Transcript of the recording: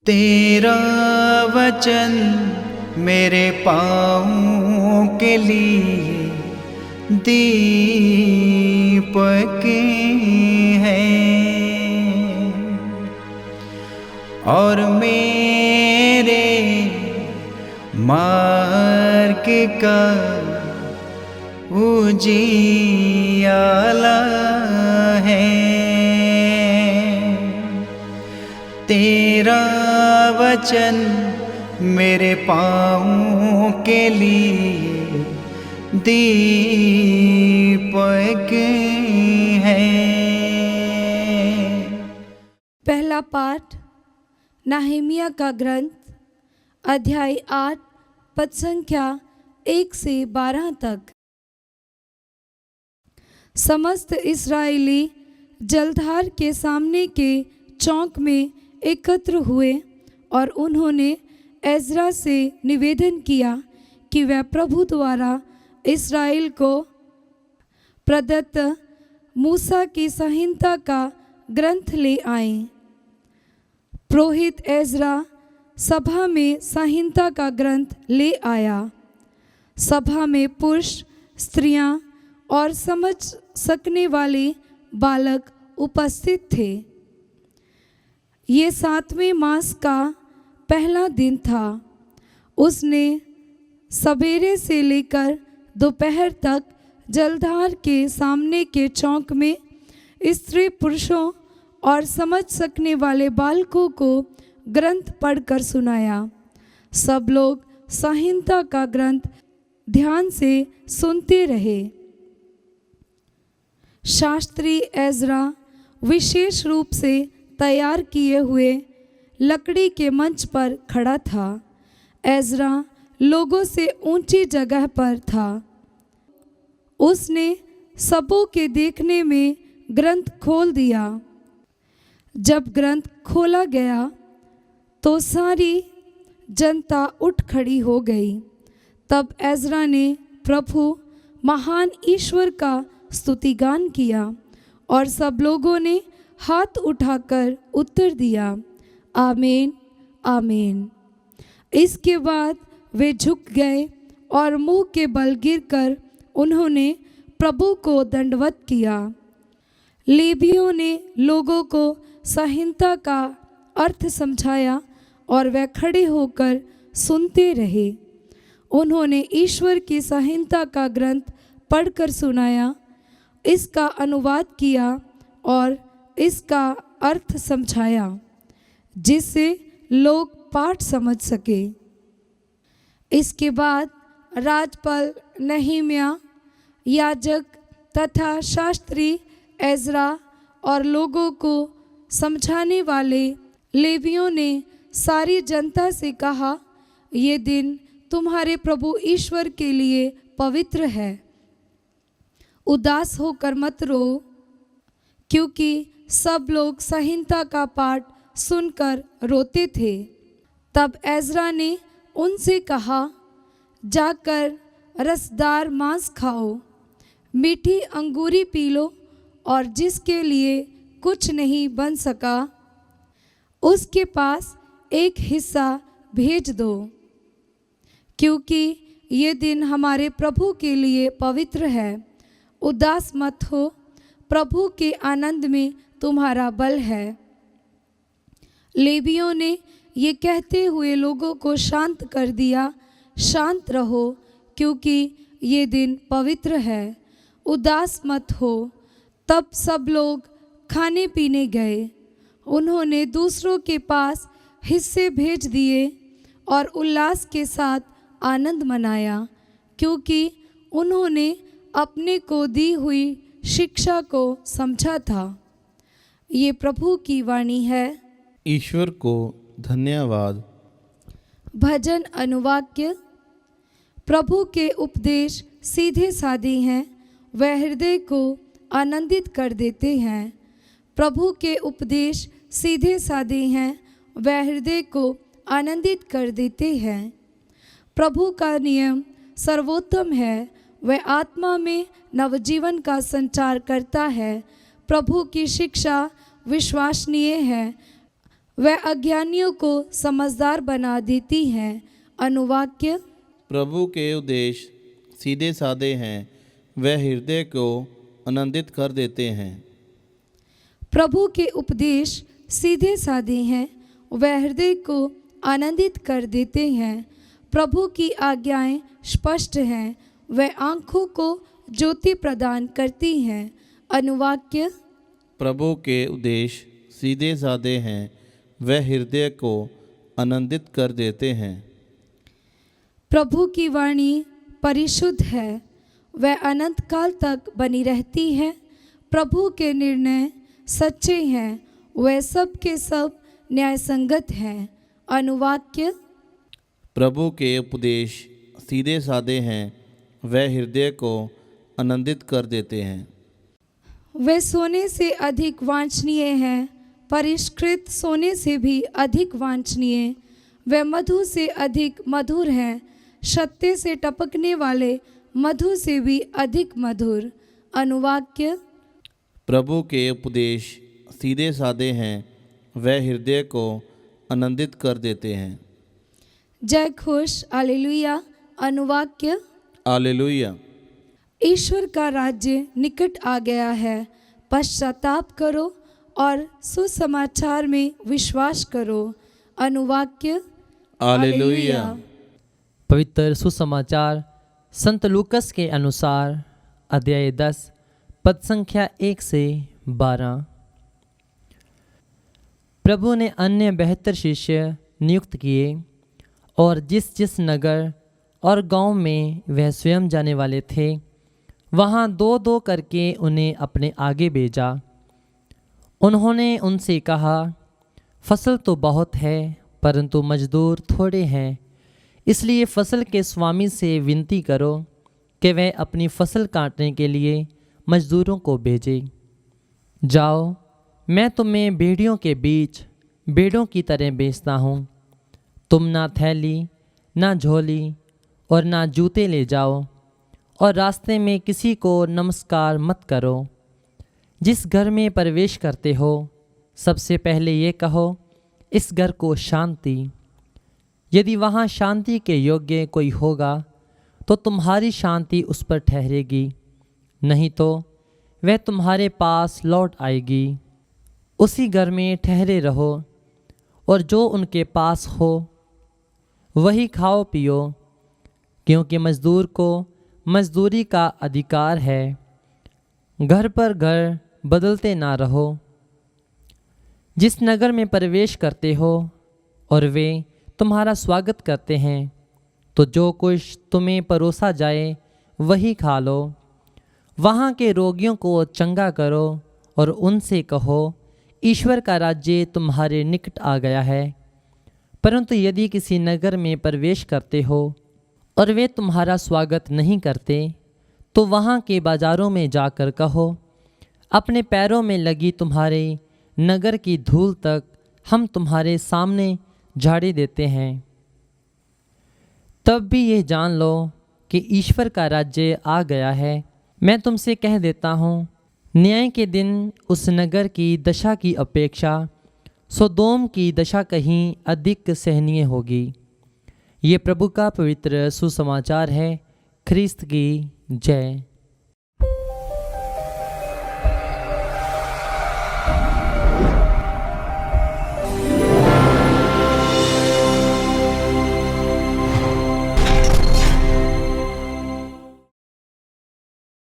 तेरा वचन मेरे पाँव के लिए दीपक है और मेरे मार्ग का उजियाला है। तेरा वचन मेरे पाँव के लिए दीपक है। पहला पाठ नहमीया का ग्रंथ अध्याय 8 पद संख्या 1 से 12 तक। समस्त इस्राएली जलधार के सामने के चौक में एकत्र हुए और उन्होंने एज्रा से निवेदन किया कि वह प्रभु द्वारा इस्राएल को प्रदत्त मूसा की संहिता का ग्रंथ ले आए। पुरोहित एज्रा सभा में संहिता का ग्रंथ ले आया। सभा में पुरुष, स्त्रियां और समझ सकने वाले बालक उपस्थित थे। ये 7वें मास का पहला दिन था। उसने सवेरे से लेकर दोपहर तक जलधार के सामने के चौक में स्त्री पुरुषों और समझ सकने वाले बालकों को ग्रंथ पढ़कर सुनाया। सब लोग संहिता का ग्रंथ ध्यान से सुनते रहे। शास्त्री एज्रा विशेष रूप से तैयार किए हुए लकड़ी के मंच पर खड़ा था। एज्रा लोगों से ऊंची जगह पर था। उसने सबों के देखने में ग्रंथ खोल दिया। जब ग्रंथ खोला गया तो सारी जनता उठ खड़ी हो गई। तब एज्रा ने प्रभु महान ईश्वर का स्तुतिगान किया और सब लोगों ने हाथ उठाकर उत्तर दिया, आमीन आमीन। इसके बाद वे झुक गए और मुंह के बल गिरकर उन्होंने प्रभु को दंडवत किया। लेवियों ने लोगों को संहिता का अर्थ समझाया और वे खड़े होकर सुनते रहे। उन्होंने ईश्वर की संहिता का ग्रंथ पढ़कर सुनाया, इसका अनुवाद किया और इसका अर्थ समझाया, जिससे लोग पाठ समझ सके। इसके बाद राजपाल नहमीया, याजक तथा शास्त्री एज्रा और लोगों को समझाने वाले लेवियों ने सारी जनता से कहा, ये दिन तुम्हारे प्रभु ईश्वर के लिए पवित्र है। उदास होकर मत रो, क्योंकि सब लोग संहिता का पाठ सुनकर रोते थे। तब एज्रा ने उनसे कहा, जाकर रसदार मांस खाओ, मीठी अंगूरी पी लो और जिसके लिए कुछ नहीं बन सका उसके पास एक हिस्सा भेज दो, क्योंकि ये दिन हमारे प्रभु के लिए पवित्र है। उदास मत हो, प्रभु के आनंद में तुम्हारा बल है। लेवियों ने ये कहते हुए लोगों को शांत कर दिया, शांत रहो, क्योंकि ये दिन पवित्र है। उदास मत हो। तब सब लोग खाने पीने गए। उन्होंने दूसरों के पास हिस्से भेज दिए और उल्लास के साथ आनंद मनाया, क्योंकि उन्होंने अपने को दी हुई शिक्षा को समझा था। ये प्रभु की वाणी है। ईश्वर को धन्यवाद। भजन अनुवाक्य। प्रभु के उपदेश सीधे साधे हैं, वह हृदय को आनंदित कर देते हैं। प्रभु के उपदेश सीधे साधे हैं, वह हृदय को आनंदित कर देते हैं। प्रभु का नियम सर्वोत्तम है, वह आत्मा में नवजीवन का संचार करता है। प्रभु की शिक्षा विश्वसनीय है, वह अज्ञानियों को समझदार बना देती हैं। अनुवाक्य। प्रभु के उपदेश सीधे साधे हैं, वह हृदय को आनंदित कर देते हैं। प्रभु के उपदेश सीधे साधे हैं, वह हृदय को आनंदित कर देते हैं। प्रभु की आज्ञाएं स्पष्ट हैं, वह आँखों को ज्योति प्रदान करती हैं। अनुवाक्य। प्रभु के उपदेश सीधे साधे हैं, वह हृदय को आनंदित कर देते हैं। प्रभु की वाणी परिशुद्ध है, वह अनंत काल तक बनी रहती है। प्रभु के निर्णय सच्चे हैं, वह सब के सब न्यायसंगत हैं। अनुवाक्य। प्रभु के उपदेश सीधे साधे हैं, वह हृदय को आनंदित कर देते हैं। वे सोने से अधिक वांछनीय हैं, परिष्कृत सोने से भी अधिक वांछनीय। वे मधु से अधिक मधुर हैं, सत्य से टपकने वाले मधु से भी अधिक मधुर। अनुवाक्य। प्रभु के उपदेश सीधे साधे हैं, वह हृदय को आनंदित कर देते हैं। जय खुश हालेलुया। अनुवाक्य। हालेलुया। ईश्वर का राज्य निकट आ गया है, पश्चाताप करो और सुसमाचार में विश्वास करो। अनुवाक्य। हालेलुया। पवित्र सुसमाचार संत लूकस के अनुसार अध्याय 10 पद संख्या 1 से 12। प्रभु ने अन्य बेहतर शिष्य नियुक्त किए और जिस जिस नगर और गांव में वह स्वयं जाने वाले थे, वहां दो दो करके उन्हें अपने आगे भेजा। उन्होंने उनसे कहा, फसल तो बहुत है परंतु मजदूर थोड़े हैं, इसलिए फसल के स्वामी से विनती करो कि वह अपनी फसल काटने के लिए मजदूरों को भेजे। जाओ, मैं तुम्हें भेड़ियों के बीच भेड़ों की तरह बेचता हूँ। तुम ना थैली, ना झोली और ना जूते ले जाओ, और रास्ते में किसी को नमस्कार मत करो। जिस घर में प्रवेश करते हो, सबसे पहले ये कहो, इस घर को शांति। यदि वहाँ शांति के योग्य कोई होगा तो तुम्हारी शांति उस पर ठहरेगी, नहीं तो वह तुम्हारे पास लौट आएगी। उसी घर में ठहरे रहो और जो उनके पास हो वही खाओ पियो, क्योंकि मजदूर को मजदूरी का अधिकार है। घर पर घर बदलते ना रहो। जिस नगर में प्रवेश करते हो और वे तुम्हारा स्वागत करते हैं, तो जो कुछ तुम्हें परोसा जाए वही खा लो। वहाँ के रोगियों को चंगा करो और उनसे कहो, ईश्वर का राज्य तुम्हारे निकट आ गया है। परंतु यदि किसी नगर में प्रवेश करते हो और वे तुम्हारा स्वागत नहीं करते, तो वहाँ के बाज़ारों में जाकर कहो, अपने पैरों में लगी तुम्हारे नगर की धूल तक हम तुम्हारे सामने झाड़ी देते हैं। तब भी ये जान लो कि ईश्वर का राज्य आ गया है। मैं तुमसे कह देता हूँ, न्याय के दिन उस नगर की दशा की अपेक्षा सोदोम की दशा कहीं अधिक सहनीय होगी। ये प्रभु का पवित्र सुसमाचार है। ख्रिस्त की जय।